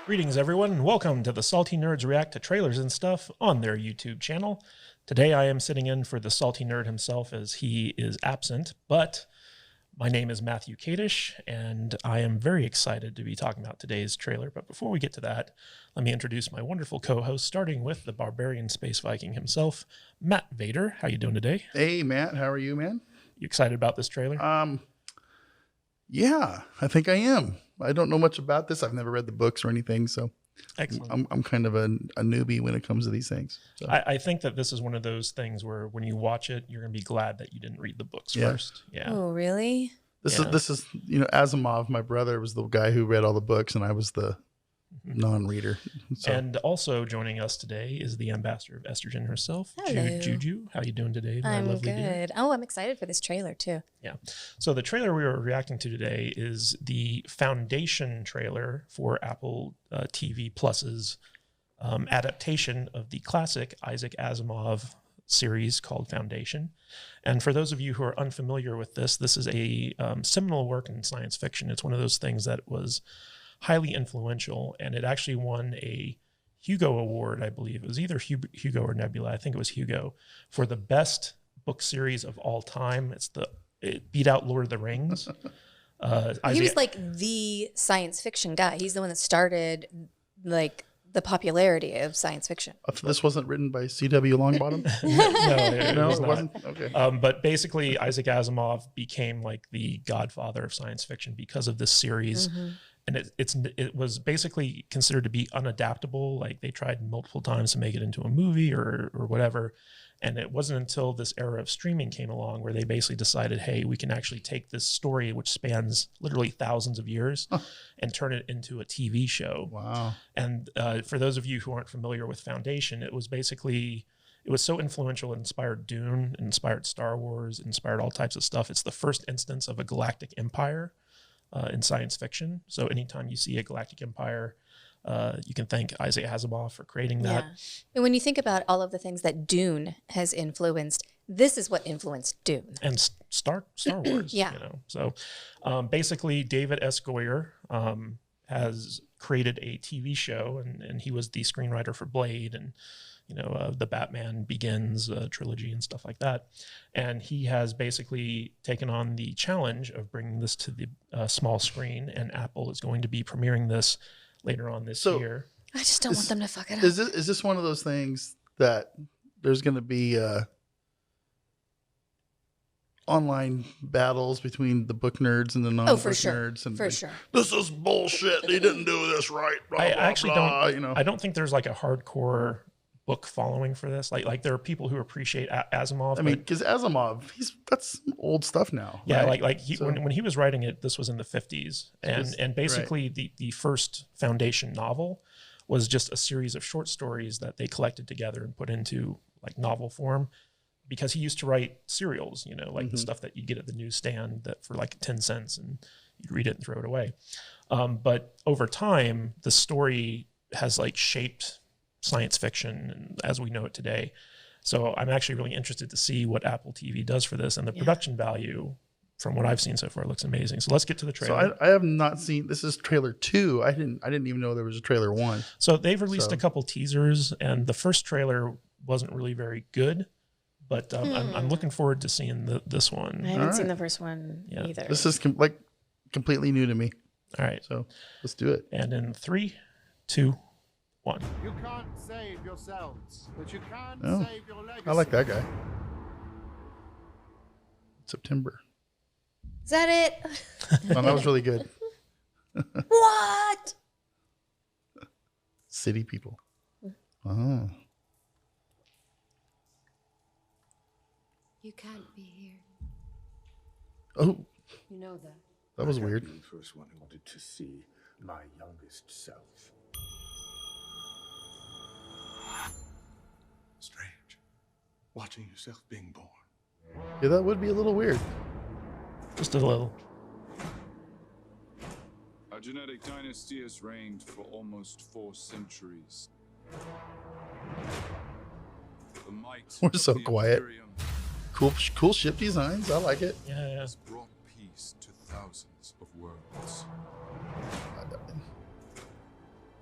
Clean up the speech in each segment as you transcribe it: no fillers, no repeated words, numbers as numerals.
Greetings, everyone, and welcome to the Salty Nerds React to Trailers and Stuff on their YouTube channel. Today I am sitting in for the Salty Nerd himself as he is absent, but my name is Matthew Kadish, and I am very excited to be talking about today's trailer. But before we get to that, let me introduce my wonderful co-host, starting with the barbarian space Viking himself, Matt Vader. How you doing today? Hey, Matt. How are you, man? You excited about this trailer? Yeah, I think I am. I don't know much about this. I've never read the books or anything, so Excellent. I'm kind of a newbie when it comes to these things. So. I think that this is one of those things where when you watch it, you're going to be glad that you didn't read the books first. Yeah. Oh, really? This is Asimov. My brother was the guy who read all the books, and I was the non-reader. So. And also joining us today is the ambassador of estrogen herself, Hello. Juju. How you doing today, my I'm lovely good. dear? Oh, I'm excited for this trailer too. Yeah. So the trailer we are reacting to today is the Foundation trailer for Apple TV Plus's adaptation of the classic Isaac Asimov series called Foundation. And for those of you who are unfamiliar with this is a seminal work in science fiction. It's one of those things that was highly influential, and it actually won a Hugo Award, I believe. It was either Hugo or Nebula. I think it was Hugo, for the best book series of all time. It beat out Lord of the Rings. He was like the science fiction guy. He's the one that started like the popularity of science fiction. This wasn't written by C.W. Longbottom? No, it wasn't. Okay. But basically, Isaac Asimov became like the godfather of science fiction because of this series. Mm-hmm. And it was basically considered to be unadaptable. Like they tried multiple times to make it into a movie or whatever. And it wasn't until this era of streaming came along where they basically decided, hey, we can actually take this story, which spans literally thousands of years, and turn it into a TV show. Wow. And for those of you who aren't familiar with Foundation, it was so influential. It inspired Dune, inspired Star Wars, inspired all types of stuff. It's the first instance of a galactic empire in science fiction. So anytime you see a galactic empire, you can thank Isaac Asimov for creating that. Yeah. And when you think about all of the things that Dune has influenced, this is what influenced Dune. And Star Wars. Yeah. So basically, David S. Goyer has created a TV show, and he was the screenwriter for Blade and the Batman Begins trilogy and stuff like that. And he has basically taken on the challenge of bringing this to the small screen, and Apple is going to be premiering this later on this year. I just don't want them to fuck it up. Is this one of those things that there's going to be online battles between the book nerds and the non-book nerds? And for sure. This is bullshit. He didn't do this right. Blah, I blah, actually blah, don't. I don't think there's like a hardcore book following for this. Like there are people who appreciate Asimov. I mean, because Asimov, that's old stuff now. Yeah, right? when he was writing it, this was in the 50s, and basically the first Foundation novel was just a series of short stories that they collected together and put into like novel form, because he used to write serials, like the stuff that you get at the newsstand that for like 10 cents, and you'd read it and throw it away. But over time, the story has like shaped science fiction and as we know it today. So I'm actually really interested to see what Apple TV does for this, and the production value from what I've seen so far looks amazing. So let's get to the trailer. So I have not seen, this is trailer 2. I didn't even know there was a trailer 1. So they've released a couple teasers, and the first trailer wasn't really very good, but I'm looking forward to seeing this one. I haven't seen the first one either. This is completely new to me. All right. So let's do it. And in 3, 2, 1. You can't save yourselves, but you can save your legacy. I like that guy. September. Is that it? No, that was really good. What? City people. Oh. You can't be here. Oh, You know that. that was I weird. have been the first one who wanted to see my youngest self. Strange, watching yourself being born. Yeah, that would be a little weird. Just a little. Our genetic dynasty has reigned for almost 4 centuries. The might We're of so the quiet. Imperium Cool ship designs. I like it. Yeah. has brought peace to thousands of worlds.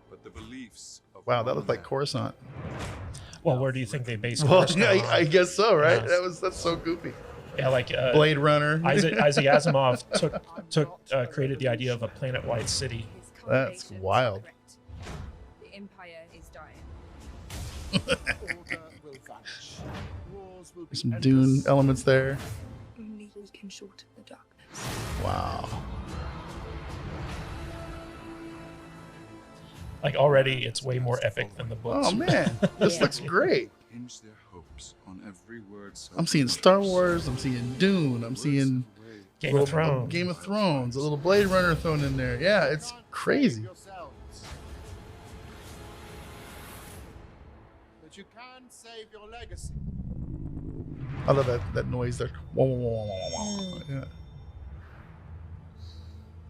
But beliefs of Wow, that looked like man. Coruscant. Well, where do you think they based Well, Coruscant on? I guess so, right? Yeah. That's so goofy. Yeah, like Blade Runner. Isaac Asimov created the idea of a planet-wide city. That's wild. The Empire is dying. Order will vanish. Wars will be Some endless. Dune elements there. Only we can shorten the darkness. Wow. Like already, it's way more epic than the books. Oh man, this looks great. Hinge their hopes on every word I'm seeing Star Wars. I'm seeing Dune. I'm seeing Game of Thrones. Game of Thrones. A little Blade Runner thrown in there. Yeah, it's crazy. Yourselves. But you can save your legacy. I love that noise there. Wah, wah, wah, wah, wah, wah. Yeah.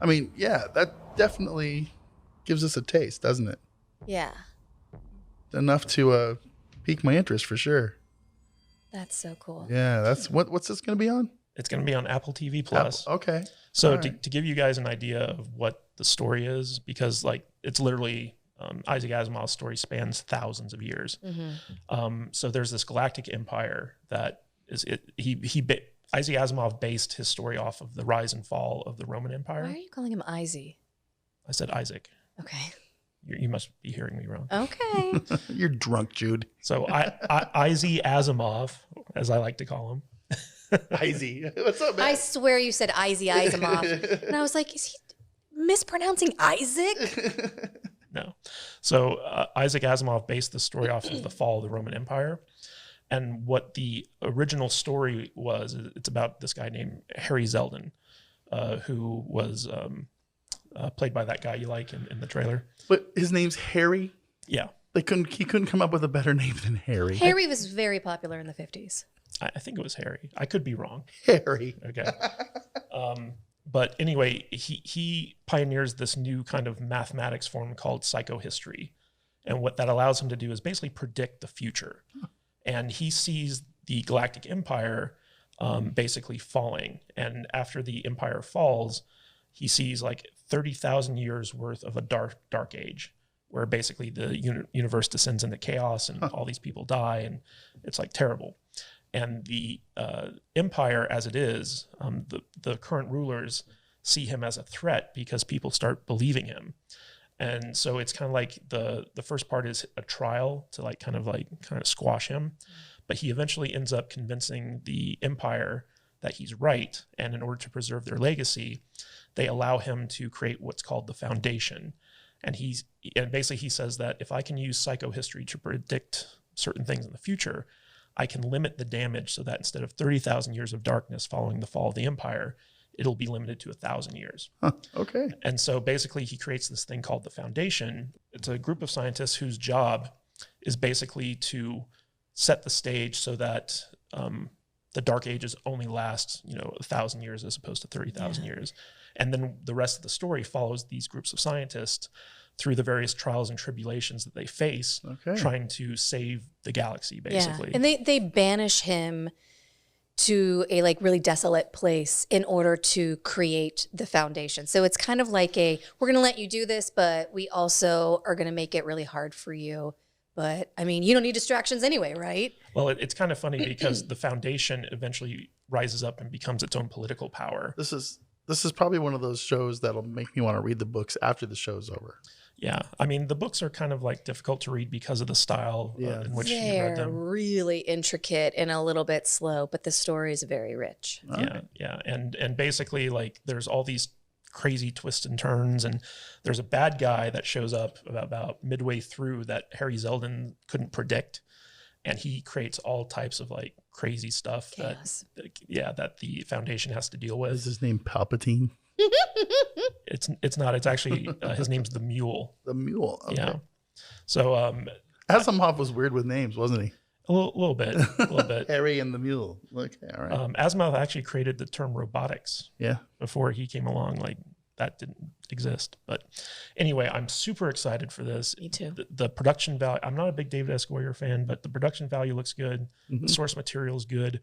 I mean, yeah, that definitely gives us a taste, doesn't it? Yeah. Enough to pique my interest for sure. That's so cool. Yeah, that's what's this going to be on? It's going to be on Apple TV Plus. Okay. So All to right. give you guys an idea of what the story is, because like it's literally Isaac Asimov's story spans thousands of years. So there's this galactic empire that is Isaac Asimov based his story off of the rise and fall of the Roman Empire. Why are you calling him Izzy? I said Isaac. Okay. You must be hearing me wrong. Okay. You're drunk, Jude. So Isaac Asimov, as I like to call him. Izzy. What's up, man? I swear you said Izzy Asimov. And I was like, is he mispronouncing Isaac? No. So Isaac Asimov based the story off of the fall of the Roman Empire. And what the original story was, it's about this guy named Harry Zeldin, who was played by that guy you like in the trailer. But his name's Harry. Yeah. He couldn't come up with a better name than Harry. Harry was very popular in the 50s. I think it was Harry. I could be wrong. Harry. Okay. But anyway, he pioneers this new kind of mathematics form called psychohistory. And what that allows him to do is basically predict the future. And he sees the galactic empire basically falling. And after the empire falls, he sees like 30,000 years worth of a dark age, where basically the universe descends into chaos and all these people die, and it's like terrible. And the empire as it is, the current rulers see him as a threat because people start believing him. And so it's kind of like the first part is a trial to kind of squash him. But he eventually ends up convincing the empire that he's right. And in order to preserve their legacy, they allow him to create what's called the foundation. And basically he says that if I can use psychohistory to predict certain things in the future, I can limit the damage so that instead of 30,000 years of darkness following the fall of the empire, it'll be limited to 1,000 years. Okay. And so basically he creates this thing called the foundation. It's a group of scientists whose job is basically to set the stage so that the dark ages only last, 1,000 years as opposed to 30,000 years. And then the rest of the story follows these groups of scientists through the various trials and tribulations that they face, trying to save the galaxy, basically. Yeah. And they banish him to a really desolate place in order to create the foundation. So it's kind of like we're going to let you do this, but we also are going to make it really hard for you. But I mean, you don't need distractions anyway, right? Well, it's kind of funny because the foundation eventually rises up and becomes its own political power. This is probably one of those shows that'll make me want to read the books after the show's over. Yeah. I mean, the books are kind of difficult to read because of the style in which you read They're them. really intricate and a little bit slow, but the story is very rich. Yeah. And basically there's all these crazy twists and turns, and there's a bad guy that shows up about midway through that Harry Zeldin couldn't predict. And he creates all types of crazy stuff Chaos. that the foundation has to deal Is with. his name Palpatine? It's not. It's actually his name's the Mule. The Mule. Okay. Yeah. So Asimov was weird with names, wasn't he? a little bit. Harry and the Mule. Okay, all right. Asimov actually created the term robotics. Yeah. Before he came along, that didn't exist. But anyway, I'm super excited for this. Me too. The production value. I'm not a big David S. Goyer fan, but the production value looks good. The source material is good.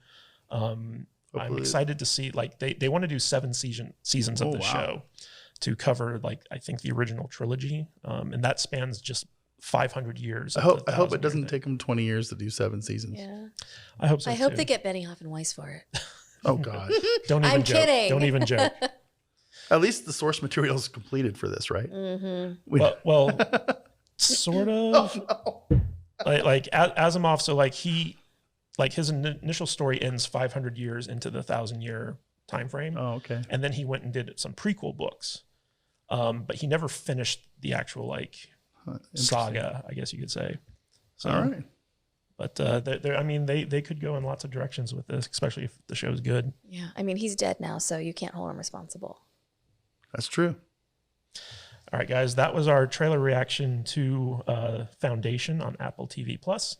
I'm excited to see they want to do 7 seasons of the show. to cover like I think the original trilogy, and that spans just 500 years. I hope it doesn't take them 20 years to do 7 seasons. Yeah. I hope so. I hope too. they get Benioff and Weiss for it. Oh God. Don't even I'm joke. kidding. Don't even joke. At least the source material is completed for this, right? Well, sort of. Oh, no. Like Asimov. So like his initial story ends 500 years into the 1,000-year time frame. Oh, okay. And then he went and did some prequel books, but he never finished the actual like saga, I guess you could say. So, all right. But I mean, they could go in lots of directions with this, especially if the show's good. Yeah. I mean, he's dead now, so you can't hold him responsible. That's true. All right, guys, that was our trailer reaction to Foundation on Apple TV Plus.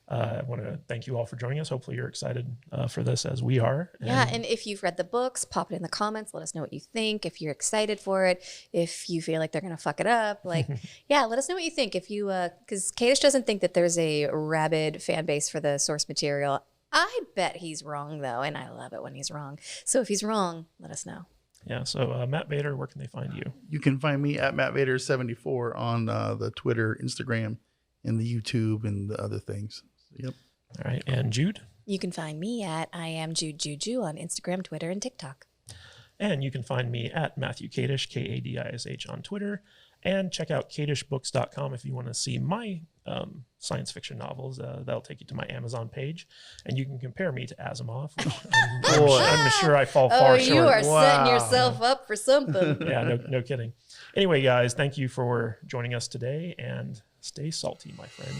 I want to thank you all for joining us. Hopefully you're excited for this as we are. Yeah, and if you've read the books, pop it in the comments. Let us know what you think. If you're excited for it, if you feel like they're going to fuck it up, like, yeah, let us know what you think. If you, because Kadish doesn't think that there's a rabid fan base for the source material. I bet he's wrong, though, and I love it when he's wrong. So if he's wrong, let us know. Yeah, so Matt Vader, where can they find you? You can find me at MattVader74 on the Twitter, Instagram, and the YouTube and the other things. Yep. All right, and Jude? You can find me at I am Jude Juju on Instagram, Twitter, and TikTok. And you can find me at Matthew Kadish, Kadish on Twitter. And check out kadishbooks.com if you want to see my science fiction novels. That'll take you to my Amazon page. And you can compare me to Asimov, which I'm sure I fall far short. Oh, you are setting yourself up for something. Yeah, no kidding. Anyway, guys, thank you for joining us today, and stay salty, my friend.